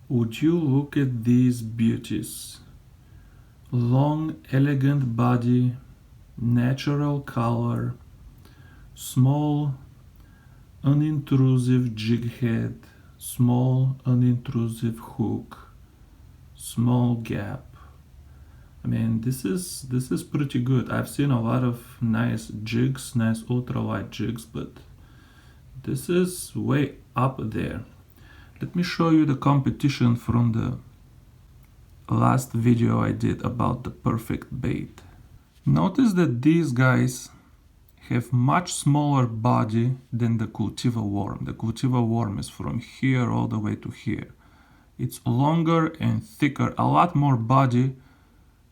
Would you look at these beauties? Long, elegant body, natural color, small, unintrusive jig head, small, unintrusive hook, small gap. I mean, this is pretty good. I've seen a lot of nice jigs, nice ultralight jigs, but this is way up there. Let me show you the competition from the last video I did about the perfect bait. Notice that these guys have much smaller body than the cultivar worm. The cultivar worm is from here all the way to here. It's longer and thicker, a lot more body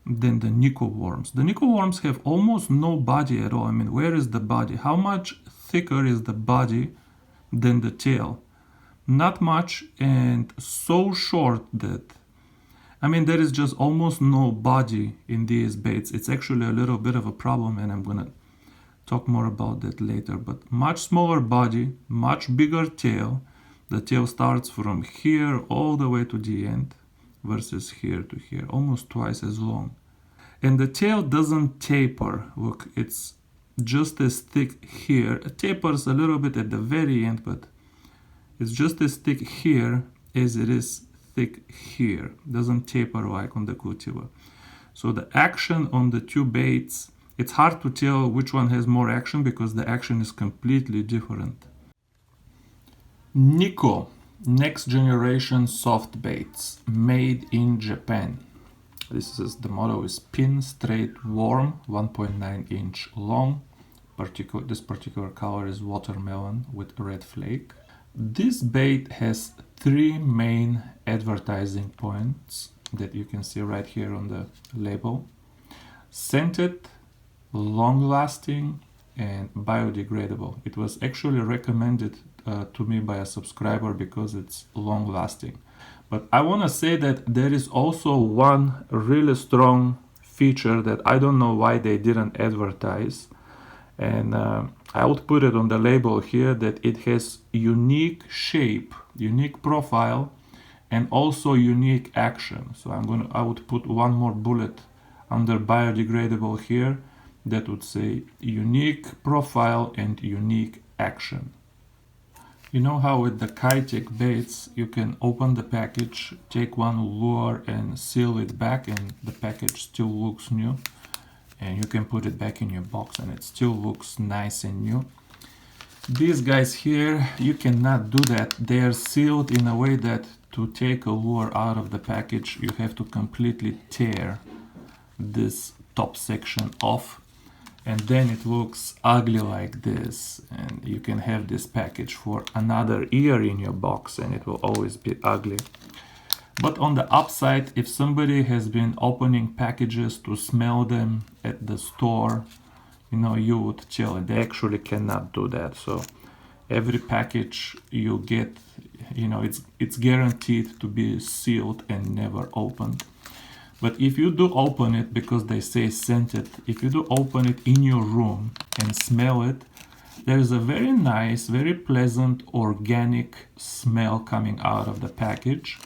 than the NIKKO worms. The NIKKO worms have almost no body at all. I mean, where is the body? How much thicker is the body than the tail? Not much, and so short that, I mean, there is just almost no body in these baits. It's actually a little bit of a problem, and I'm gonna talk more about that later. But much smaller body, much bigger tail. The tail starts from here all the way to the end versus here to here, almost twice as long. And the tail doesn't taper. Look, it's just as thick here. It tapers a little bit at the very end, but it's just as thick here as it is thick here. Doesn't taper like on the cultivar. So the action on the two baits, it's hard to tell which one has more action because the action is completely different. NIKKO, next generation soft baits, made in Japan. This is, the motto is pin straight worm, 1.9 inch long. This particular color is watermelon with red flake. This bait has three main advertising points that you can see right here on the label: scented, long-lasting, and biodegradable. It was actually recommended to me by a subscriber because it's long-lasting. But I want to say that there is also one really strong feature that I don't know why they didn't advertise, and I would put it on the label here, that it has unique shape, unique profile, and also unique action. So I would put one more bullet under biodegradable here that would say unique profile and unique action. You know how with the Kitek baits you can open the package, take one lure and seal it back, and the package still looks new, and you can put it back in your box and it still looks nice and new. These guys here, you cannot do that. They are sealed in a way that to take a lure out of the package you have to completely tear this top section off, and then it looks ugly like this, and you can have this package for another year in your box and it will always be ugly. But on the upside, if somebody has been opening packages to smell them at the store, you know, you would tell it. They actually cannot do that. So every package you get, you know, it's guaranteed to be sealed and never opened. But if you do open it, because they say scented, if you do open it in your room and smell it, there is a very nice, very pleasant, organic smell coming out of the package.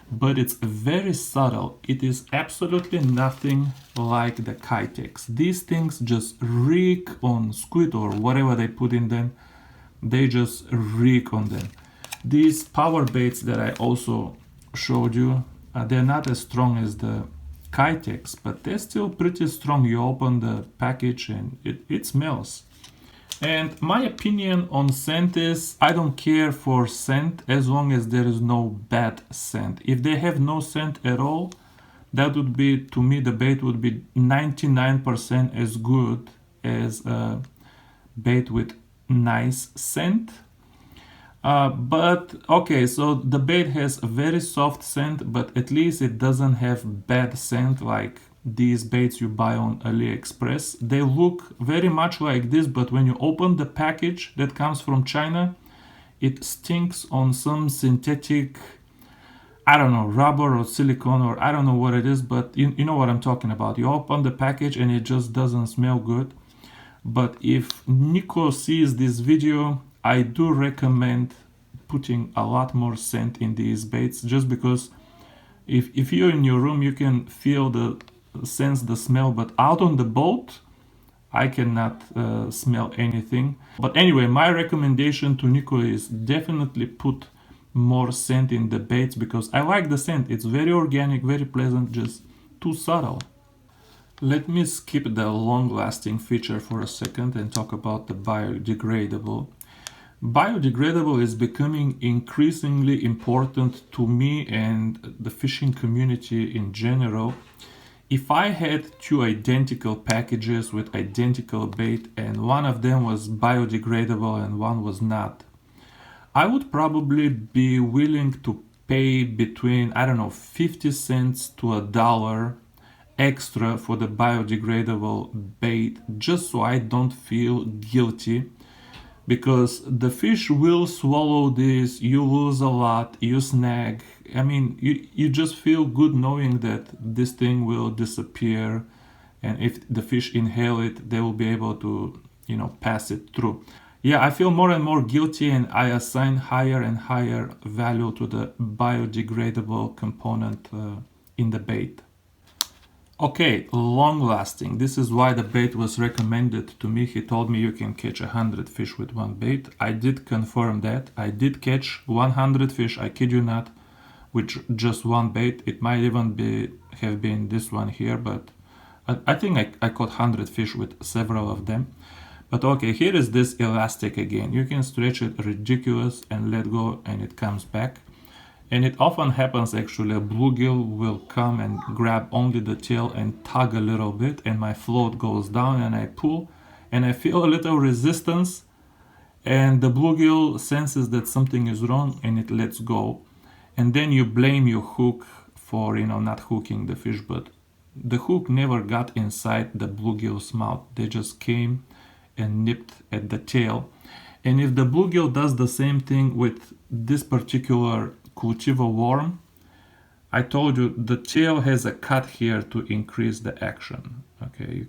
But it's very subtle. It is absolutely nothing like the Kiteks. These things just reek on squid or whatever they put in them. They just reek on them. These power baits that I also showed you, they're not as strong as the Kiteks, but they're still pretty strong. You open the package and it smells. And my opinion on scent is, I don't care for scent as long as there is no bad scent. If they have no scent at all, that would be, to me, the bait would be 99% as good as a bait with nice scent. But okay, so the bait has a very soft scent, but at least it doesn't have bad scent like these baits you buy on AliExpress. They look very much like this, but when you open the package that comes from China, it stinks on some synthetic, I don't know, rubber or silicone, or I don't know what it is, but you know what I'm talking about. You open the package and it just doesn't smell good. But if NIKKO sees this video, I do recommend putting a lot more scent in these baits, just because if you're in your room, you can feel sense the smell, but out on the boat, I cannot smell anything. But anyway, my recommendation to NIKKO is definitely put more scent in the baits, because I like the scent. It's very organic, very pleasant, just too subtle. Let me skip the long-lasting feature for a second and talk about the biodegradable. Biodegradable is becoming increasingly important to me and the fishing community in general. If I had two identical packages with identical bait and one of them was biodegradable and one was not, I would probably be willing to pay between, I don't know, 50 cents to $1 extra for the biodegradable bait, just so I don't feel guilty, because the fish will swallow this, you lose a lot, you snag. I mean, you just feel good knowing that this thing will disappear, and if the fish inhale it, they will be able to, pass it through. Yeah, I feel more and more guilty, and I assign higher and higher value to the biodegradable component in the bait. Okay, long lasting. This is why the bait was recommended to me. He told me you can catch 100 fish with one bait. I did confirm that. I did catch 100 fish, I kid you not, with just one bait. It might even have been this one here, but I think I caught 100 fish with several of them. But okay, here is this elastic again. You can stretch it ridiculous and let go and it comes back. And it often happens actually, a bluegill will come and grab only the tail and tug a little bit, and my float goes down and I pull and I feel a little resistance, and the bluegill senses that something is wrong and it lets go. And then you blame your hook for not hooking the fish, but the hook never got inside the bluegill's mouth. They just came and nipped at the tail. And if the bluegill does the same thing with this particular cultivar worm, I told you the tail has a cut here to increase the action. Okay,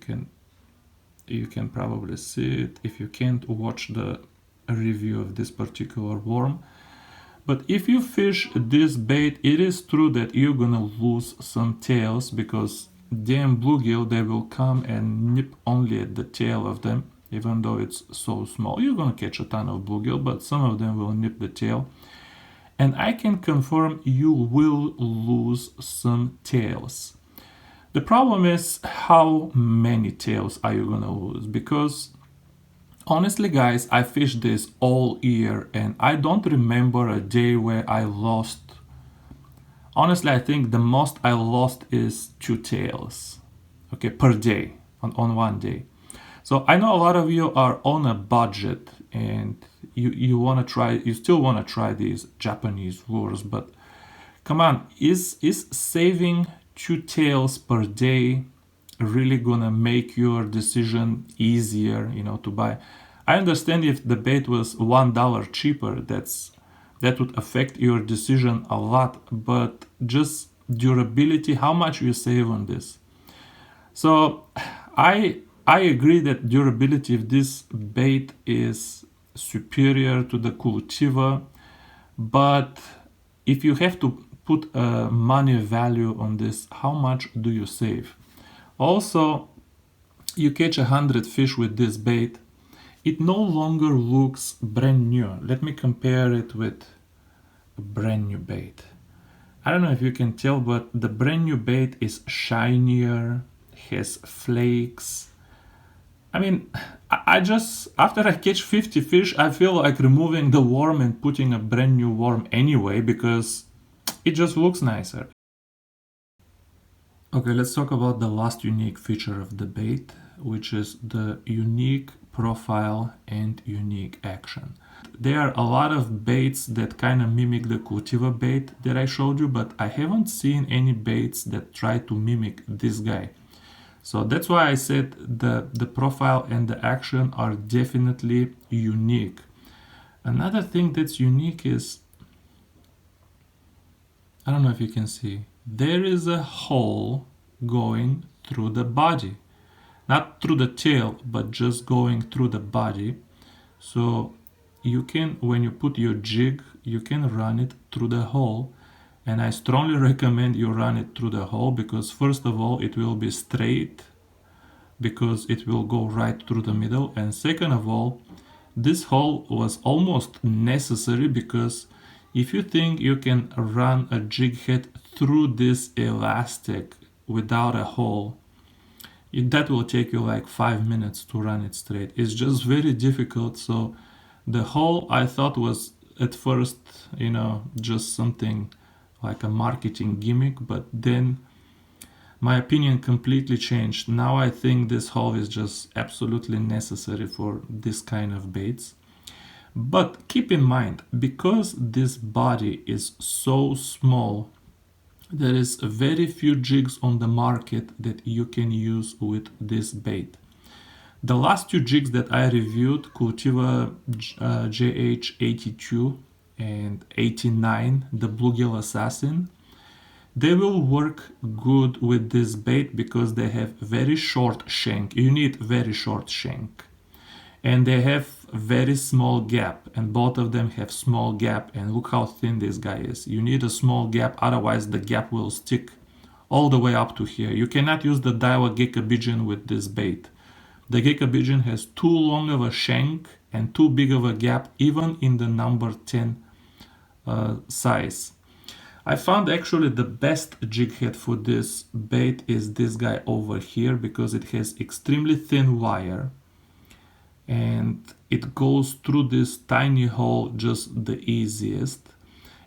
you can probably see it. If you can't, watch the review of this particular worm. But if you fish this bait, it is true that you're gonna lose some tails, because damn bluegill, they will come and nip only at the tail of them, even though it's so small. You're gonna catch a ton of bluegill, but some of them will nip the tail. And I can confirm you will lose some tails. The problem is, how many tails are you gonna lose? Because honestly guys, I fished this all year and I don't remember a day where I lost. Honestly, I think the most I lost is 2 tails, okay, per day, on one day. So I know a lot of you are on a budget and you still want to try these Japanese lures, but come on, is saving 2 tails per day really gonna make your decision easier, to buy? I understand if the bait was $1 cheaper, that would affect your decision a lot, but just durability, how much you save on this? So I agree that durability of this bait is superior to the cultivar, but if you have to put a money value on this, how much do you save? Also, you catch 100 fish with this bait, it no longer looks brand new. Let me compare it with a brand new bait. I don't know if you can tell, but the brand new bait is shinier, has flakes. I mean, I just, after I catch 50 fish, I feel like removing the worm and putting a brand new worm anyway, because it just looks nicer. Okay, let's talk about the last unique feature of the bait, which is the unique profile and unique action. There are a lot of baits that kind of mimic the cultivar bait that I showed you, but I haven't seen any baits that try to mimic this guy. So that's why I said the profile and the action are definitely unique. Another thing that's unique is, I don't know if you can see, there is a hole going through the body. Not through the tail, but just going through the body. So you can, when you put your jig, you can run it through the hole. And I strongly recommend you run it through the hole because first of all, it will be straight because it will go right through the middle. And second of all, this hole was almost necessary because if you think you can run a jig head through this elastic without a hole, that will take you like 5 minutes to run it straight. It's just very difficult. So the hole I thought was at first, just something like a marketing gimmick, but then my opinion completely changed. Now I think this hole is just absolutely necessary for this kind of baits. But keep in mind, because this body is so small, there is very few jigs on the market that you can use with this bait. The last two jigs that I reviewed, Cultiva JH82 and 89, the bluegill assassin, they will work good with this bait because they have very short shank. You need very short shank. And they have very small gap, and both of them have small gap, and look how thin this guy is. You need a small gap, otherwise the gap will stick all the way up to here. You cannot use the Daiwa Gecko Pigeon with this bait. The Gecko Pigeon has too long of a shank and too big of a gap, even in the number 10 size. I found actually the best jig head for this bait is this guy over here because it has extremely thin wire and it goes through this tiny hole just the easiest.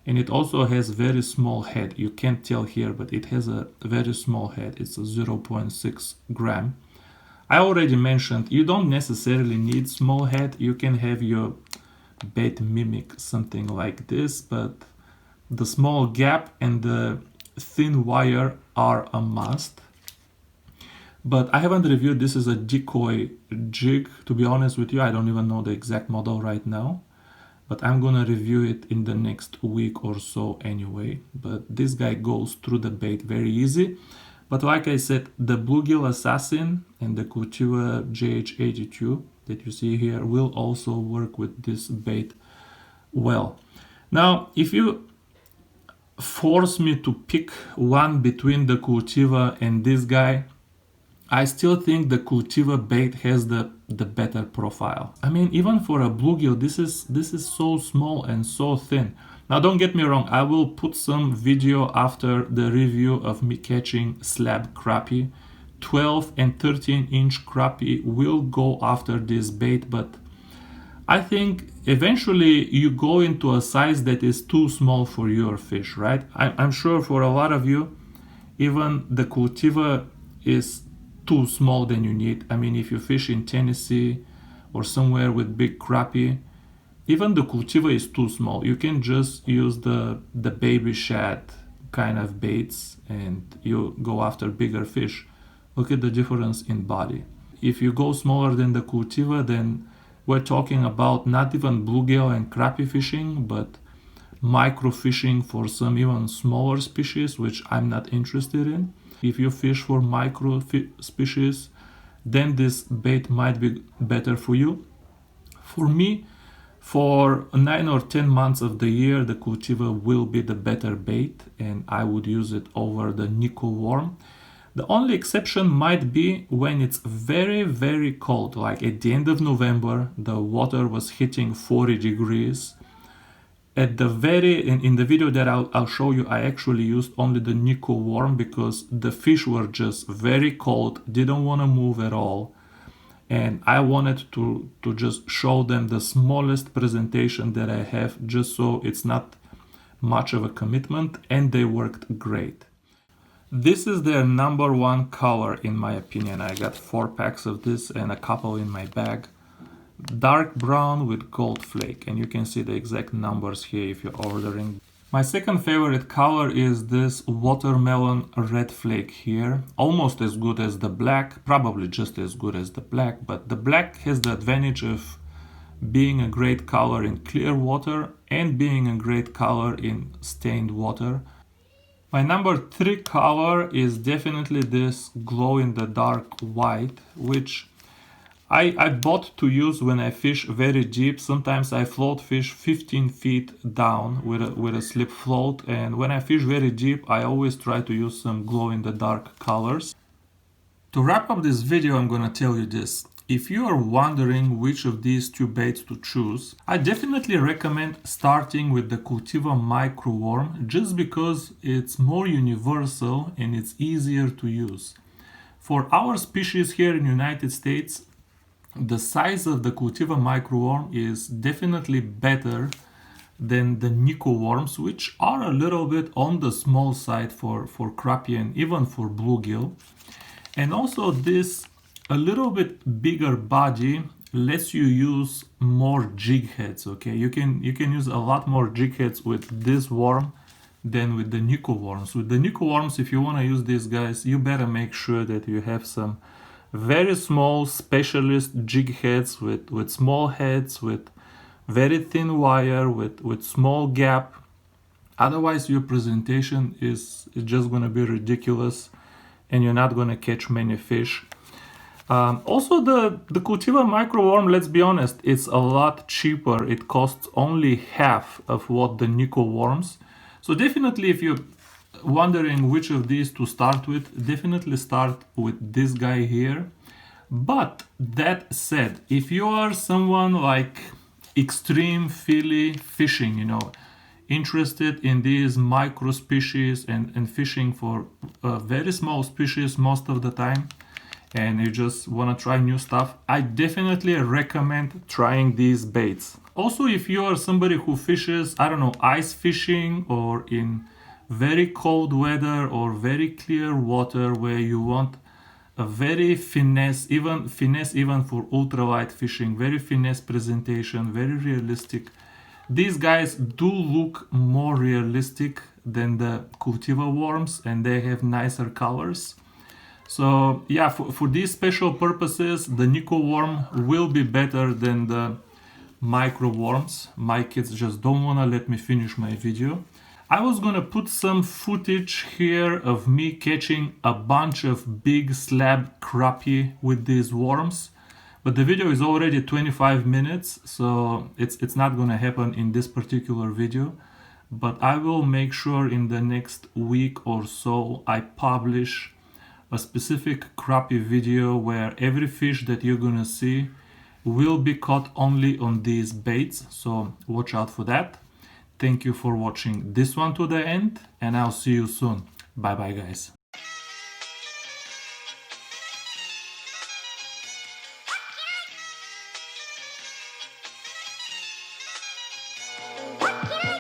And it also has very small head. You can't tell here, but it has a very small head. It's a 0.6 gram. I already mentioned you don't necessarily need small head. You can have your bait mimic something like this, but the small gap and the thin wire are a must. But I haven't reviewed this as a decoy jig. To be honest with you, I don't even know the exact model right now. But I'm gonna review it in the next week or so anyway. But this guy goes through the bait very easy. But like I said, the bluegill assassin and the Cultiva JH82 that you see here will also work with this bait well. Now, if you force me to pick one between the Cultiva and this guy, I still think the Cultiva bait has the better profile. I mean, even for a bluegill, this is so small and so thin. Now, don't get me wrong, I will put some video after the review of me catching slab crappie. 12 and 13 inch crappie will go after this bait, but I think eventually you go into a size that is too small for your fish, right? I'm sure for a lot of you, even the Cultiva is too small than you need. I mean, if you fish in Tennessee or somewhere with big crappie, even the Cultiva is too small. You can just use the baby shad kind of baits and you go after bigger fish. Look at the difference in body. If you go smaller than the Cultiva, then we're talking about not even bluegill and crappie fishing, but micro fishing for some even smaller species, which I'm not interested in. If you fish for micro species, then this bait might be better for you. For me, for 9 or 10 months of the year, the Cultiva will be the better bait, and I would use it over the NIKKO worm. The only exception might be when it's very, very cold, like at the end of November, the water was hitting 40 degrees. At the in the video that I'll show you, I actually used only the NIKKO worm because the fish were just very cold, didn't want to move at all. And I wanted to just show them the smallest presentation that I have, just so it's not much of a commitment, and they worked great. This is their number one color in my opinion. I got 4 packs of this and a couple in my bag. Dark brown with gold flake, and you can see the exact numbers here if you're ordering. My second favorite color is this watermelon red flake here. Almost as good as the black, probably just as good as the black, but the black has the advantage of being a great color in clear water and being a great color in stained water. My number 3 color is definitely this glow in the dark white, which I bought to use when I fish very deep. Sometimes I float fish 15 feet down with a slip float, and when I fish very deep I always try to use some glow-in-the-dark colors. To wrap up this video, I'm gonna tell you this. If you are wondering which of these two baits to choose, I definitely recommend starting with the Cultiva Micro Worm just because it's more universal and it's easier to use. For our species here in the United States, the size of the Cultiva Micro Worm is definitely better than the NIKKO worms, which are a little bit on the small side for crappie and even for bluegill. And also this a little bit bigger body lets you use more jig heads. Okay, you can use a lot more jig heads with this worm than with the NIKKO worms. With the NIKKO worms, if you want to use these guys, you better make sure that you have some very small specialist jig heads with small heads, with very thin wire, with small gap. Otherwise your presentation is just going to be ridiculous and you're not going to catch many fish. Also the Cultiva Micro Worm, let's be honest, it's a lot cheaper. It costs only half of what the NIKKO worms. So definitely if you're wondering which of these to start with, definitely start with this guy here. But that said, if you are someone like extreme filly fishing, you know, interested in these micro species and fishing for very small species most of the time, and you just want to try new stuff, I definitely recommend trying these baits. Also, if you are somebody who fishes, I don't know, ice fishing or in very cold weather or very clear water where you want a very finesse even for ultralight fishing, very finesse presentation, very realistic. These guys do look more realistic than the Cultiva worms and they have nicer colors. So yeah, for these special purposes, the NIKKO worm will be better than the micro worms. My kids just don't wanna let me finish my video. I was gonna put some footage here of me catching a bunch of big slab crappie with these worms, but the video is already 25 minutes, so it's not gonna happen in this particular video. But I will make sure in the next week or so I publish a specific crappie video where every fish that you're gonna see will be caught only on these baits, so watch out for that. Thank you for watching this one to the end, and I'll see you soon. Bye bye guys.